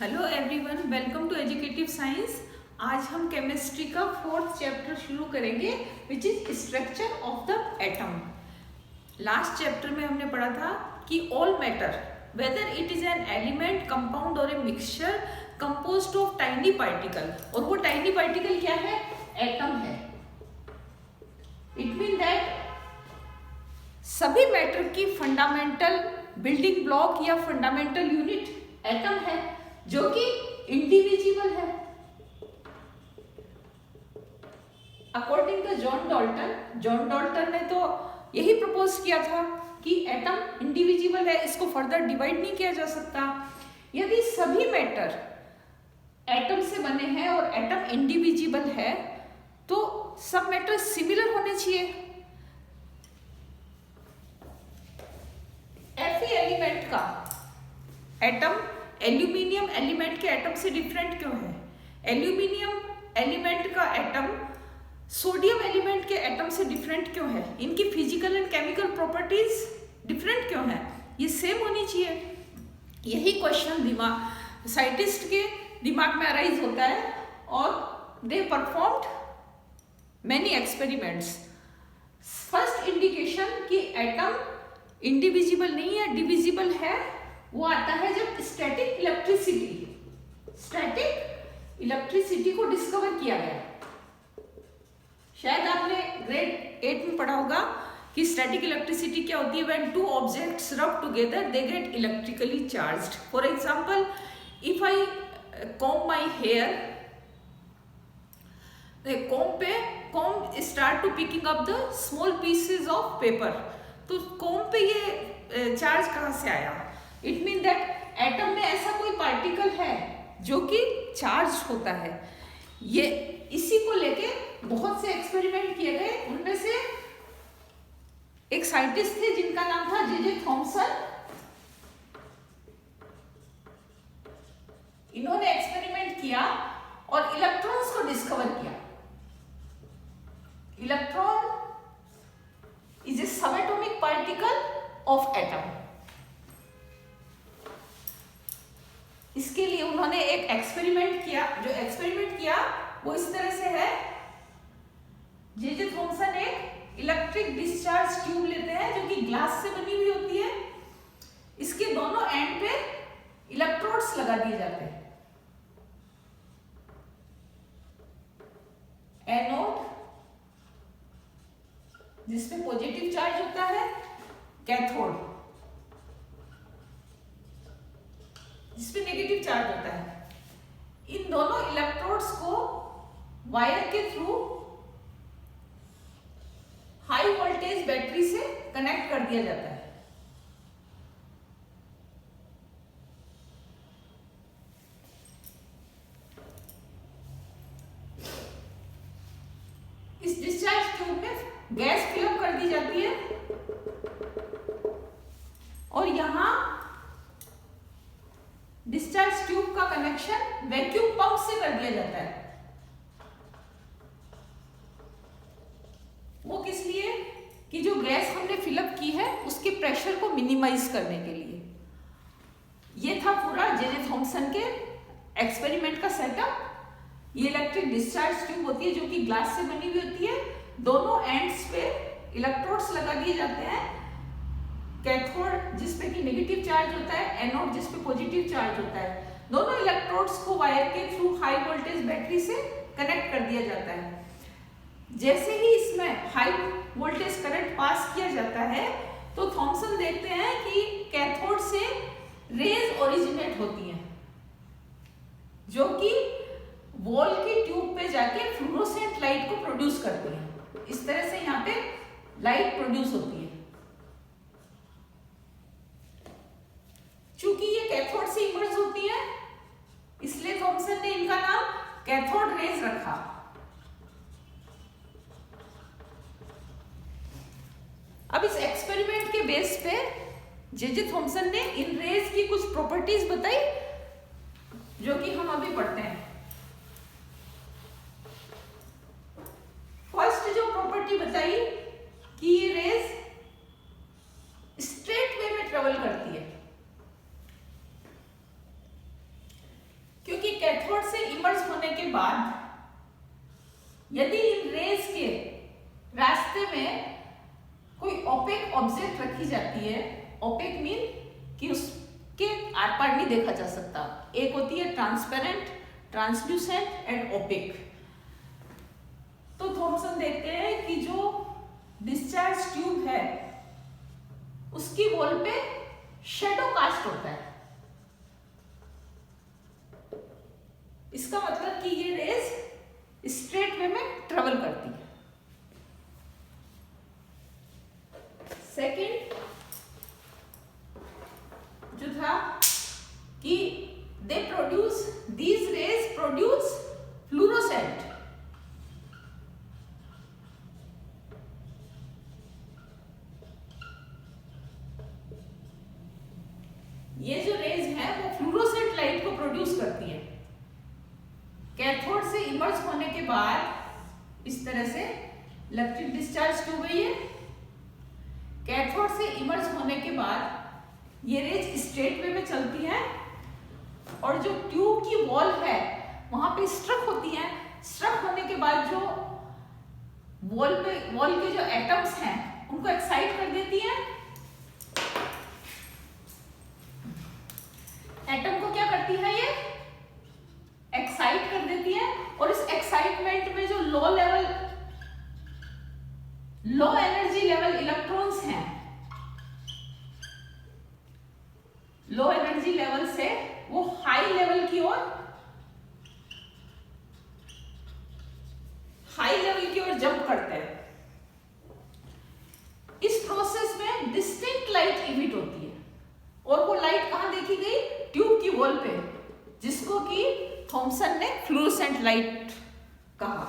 Hello everyone, welcome to educative science. आज हम chemistry का 4th चैप्टर शुरू करेंगे which is structure of the atom. Last chapter में हमने पढ़ा था कि all matter whether it is an element, compound और a mixture composed of tiny particle, और वो टाइनी पार्टिकल क्या है? एटम है। इट मीन दैट सभी मैटर की फंडामेंटल बिल्डिंग ब्लॉक या फंडामेंटल यूनिट एटम है, जो कि इंडिविजिबल है। अकॉर्डिंग टू जॉन डॉल्टन ने तो यही प्रपोज किया था कि एटम इंडिविजिबल है, इसको फर्दर डिवाइड नहीं किया जा सकता। यदि सभी मैटर एटम से बने हैं और एटम इंडिविजिबल है तो सब मैटर सिमिलर होने चाहिए। Fe एलिमेंट का एटम एल्यूमिनियम एलिमेंट के एटम से डिफरेंट क्यों है? एल्यूमिनियम एलिमेंट का एटम सोडियम एलिमेंट के एटम से डिफरेंट क्यों है? इनकी physical and chemical properties different क्यों है? ये सेम होनी चाहिए। यही क्वेश्चन साइंटिस्ट के दिमाग में अराइज होता है और they performed many experiments. First indication कि एटम इंडिविजिबल नहीं है, डिविजिबल है, वो आता है जब स्टैटिक इलेक्ट्रिसिटी को डिस्कवर किया गया। शायद आपने ग्रेड 8 में पढ़ा होगा कि स्टैटिक इलेक्ट्रिसिटी क्या होती है? व्हेन टू ऑब्जेक्ट्स रब together they get electrically charged. For example, if I comb my hair, the comb start to picking up the small pieces of paper. तो comb पे ये चार्ज कहाँ से आया? इट मीन दैट एटम में ऐसा कोई पार्टिकल है जो कि चार्ज होता है। ये इसी को लेके बहुत से एक्सपेरिमेंट किए गए। उनमें से एक साइंटिस्ट थे जिनका नाम था जे थॉमसन। इन्होंने एक्सपेरिमेंट किया और इलेक्ट्रॉन्स को डिस्कवर किया। Electron is a subatomic particle of atom. इसके लिए उन्होंने एक एक्सपेरिमेंट किया। जो एक्सपेरिमेंट किया वो इस तरह से है। जे थॉमसन एक इलेक्ट्रिक डिस्चार्ज ट्यूब लेते हैं जो कि ग्लास से बनी हुई होती है। इसके दोनों एंड पे इलेक्ट्रोड्स लगा दिए जाते हैं। एनोड जिसपे पॉजिटिव चार्ज होता है, कैथोड जिसपे नेगेटिव चार्ज होता है। इन दोनों इलेक्ट्रोड्स को वायर के थ्रू हाई वोल्टेज बैटरी से कनेक्ट कर दिया जाता है। इस डिस्चार्ज ट्यूब में गैस फिलअप कर दी जाती है और यहां डिस्चार्ज ट्यूब का कनेक्शन वैक्यूम पंप से कर दिया जाता है। वो किस लिए? कि जो गैस हमने फिलअप की है उसके प्रेशर को मिनिमाइज करने के लिए। ये था पूरा जे थॉमसन के एक्सपेरिमेंट का सेटअप। ये इलेक्ट्रिक डिस्चार्ज ट्यूब होती है जो कि ग्लास से बनी हुई होती है। दोनों एंड्स पे इलेक्ट्रोड्स लगा दिए जाते हैं। कैथोड जिसपे कि नेगेटिव चार्ज होता है, एनोड जिसपे पॉजिटिव चार्ज होता है। दोनों इलेक्ट्रोड्स को वायर के थ्रू हाई वोल्टेज बैटरी से कनेक्ट कर दिया जाता है। जैसे ही इसमें हाई वोल्टेज करंट पास किया जाता है तो थॉमसन देखते हैं कि कैथोड से रेज ओरिजिनेट होती हैं जो कि वॉल की ट्यूब पे जाके फ्लोरोसेंट लाइट को प्रोड्यूस करती है। इस तरह से यहाँ पे लाइट प्रोड्यूस होती है। चूंकि ये कैथोड से इमर्ज होती है इसलिए थॉमसन ने इनका नाम कैथोड रेज रखा। अब इस एक्सपेरिमेंट के बेस पे जे थॉमसन ने इन रेज की कुछ प्रॉपर्टीज बताई जो कि हम अभी पढ़ते हैं। फर्स्ट जो प्रॉपर्टी बताई कि ये रेज स्ट्रेट वे में ट्रेवल करती है। बाद यदि इन रेज के रास्ते में कोई ओपेक ऑब्जेक्ट रखी जाती है, ओपेक मीन कि उसके आर पार नहीं देखा जा सकता, एक होती है ट्रांसपेरेंट, ट्रांसल्यूसेंट एंड ओपेक। तो थॉमसन देखते हैं कि जो डिस्चार्ज ट्यूब है उसकी वॉल पे शेडो कास्ट होता है। इसका मतलब कि ये रेज स्ट्रेट वे में ट्रेवल करती है। सेकंड जो था कि these rays produce fluorescent। ये जो रेज है वो फ्लूरोसेंट लाइट को प्रोड्यूस करती है। कैथोड से इमर्ज होने के बाद इस तरह से इलेक्ट्रिक डिस्चार्ज ट्यूब है ये। कैथोड से इमर्ज होने के बाद ये रेज स्ट्रेट वे में चलती है और जो ट्यूब की वॉल है वहां पे स्ट्रक होती है। स्ट्रक होने के बाद जो वॉल के जो एटम्स हैं उनको एक्साइट कर देती है। एटम को क्या करती है ये? एक्साइट कर देती है और इस एक्साइटमेंट में जो लो एनर्जी लेवल इलेक्ट्रॉन्स हैं, लो एनर्जी लेवल से वो हाई लेवल की ओर जंप करते हैं। इस प्रोसेस में डिस्टिंक्ट लाइट इमिट होती है और वो लाइट कहां देखी गई? ट्यूब की वॉल पे, जिसको कि थॉमसन ने फ्लूरोसेंट लाइट कहा।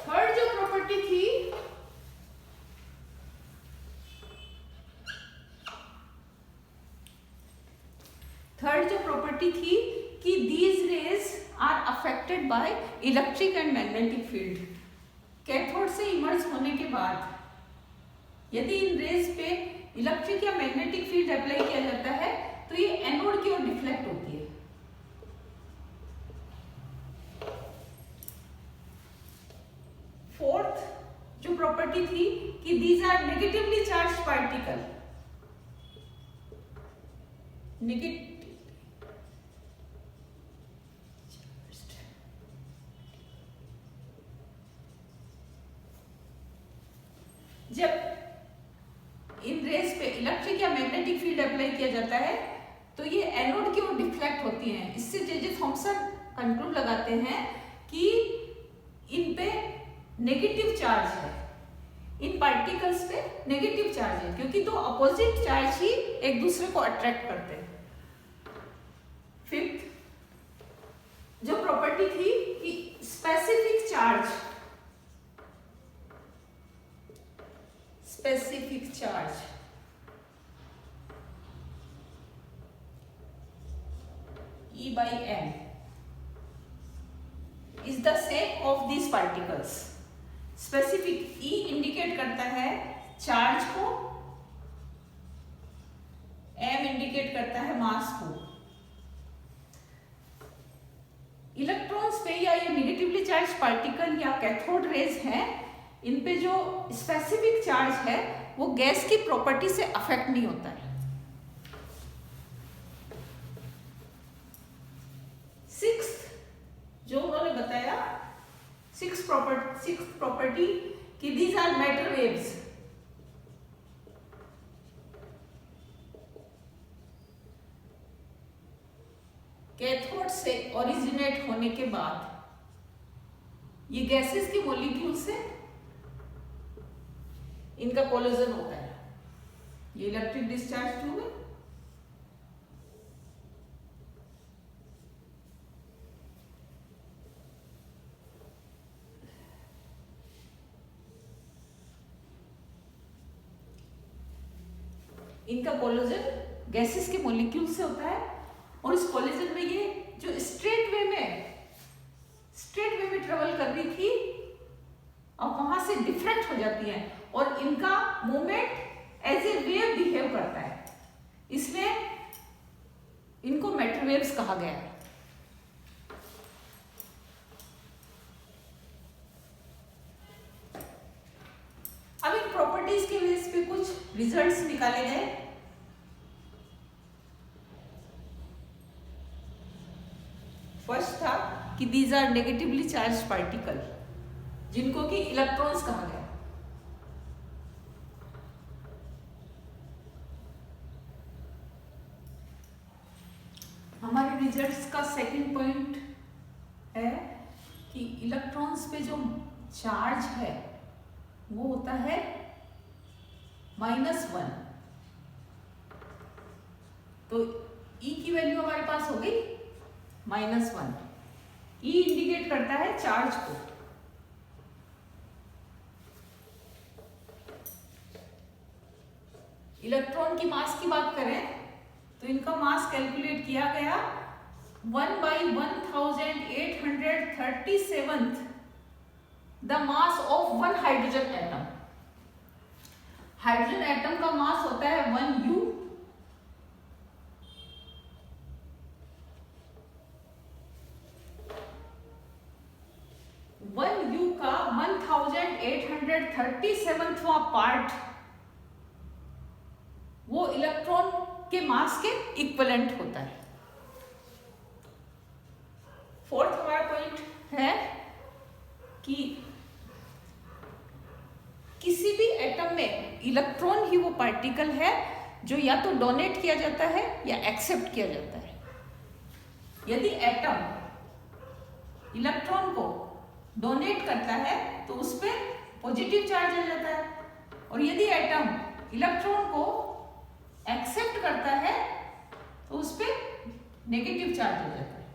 थर्ड जो प्रॉपर्टी थी कि these rays are affected by electric and magnetic field। Cathode से इमर्ज होने के बाद यदि इन रेज पे इलेक्ट्रिक या मैग्नेटिक फील्ड अप्लाई किया जाता है तो ये एनोड की ओर डिफ्लेक्ट होती है। फोर्थ जो प्रॉपर्टी थी कि these are negatively charged particle। जब इन रेज पे इलेक्ट्रिक या मैग्नेटिक फील्ड अप्लाई किया जाता है तो ये एनोड की ओर डिफ्लेक्ट होती हैं। इससे जे थॉमसन कंक्लूड लगाते हैं कि इन पे नेगेटिव चार्ज है, इन पार्टिकल्स पे नेगेटिव चार्ज है, क्योंकि दो अपोजिट चार्ज ही एक दूसरे को अट्रैक्ट करते हैं। फिफ्थ जो प्रॉपर्टी थी कि specific charge E by m is the same of these particles। Specific E indicate करता है चार्ज को, m इंडिकेट करता है मास को। इलेक्ट्रॉन्स पे या ये नेगेटिवली चार्ज पार्टिकल या कैथोड रेज हैं, इन पे जो स्पेसिफिक चार्ज है वो गैस की प्रॉपर्टी से अफेक्ट नहीं होता है। सिक्स्थ जो उन्होंने बताया, सिक्स्थ प्रॉपर्टी कि these are matter waves. Cathode से ओरिजिनेट होने के बाद ये गैसेस के मॉलिक्यूल से इनका कोलिजन होता है। ये इलेक्ट्रिक डिस्चार्ज ट्यूब है। इनका कोलिजन गैसेस के मॉलिक्यूल से होता है और इस कोलिजन में ये जो स्ट्रेट वे में ट्रेवल कर रही थी और वहां से डिफ्रेक्ट हो जाती है और इनका movement as a wave behave करता है, इसलिए इनको मैटर वेव्स कहा गया है। रिजल्ट्स निकाले गए। फर्स्ट था कि these are negatively charge particle, जिनको कि इलेक्ट्रॉन्स कहा गया। हमारे रिजल्ट्स का सेकंड पॉइंट है कि इलेक्ट्रॉन्स पे जो चार्ज है वो होता है -1। तो E की वैल्यू हमारे पास हो गई -1। E इंडिकेट करता है चार्ज को। इलेक्ट्रॉन की मास की बात करें तो इनका मास कैलकुलेट किया गया 1/1837 the mass of one hydrogen atom. Hydrogen atom का मास होता है 1U। का 1837वां पार्ट वो इलेक्ट्रॉन के मास के इक्विवेलेंट होता है। फोर्थ हमारा पॉइंट है कि किसी भी एटम में इलेक्ट्रॉन ही वो पार्टिकल है जो या तो डोनेट किया जाता है या एक्सेप्ट किया जाता है। यदि एटम इलेक्ट्रॉन को डोनेट करता है तो उस पर पॉजिटिव चार्ज आ जाता है, और यदि एटम इलेक्ट्रॉन को एक्सेप्ट करता है तो उस पर नेगेटिव चार्ज हो जाता है।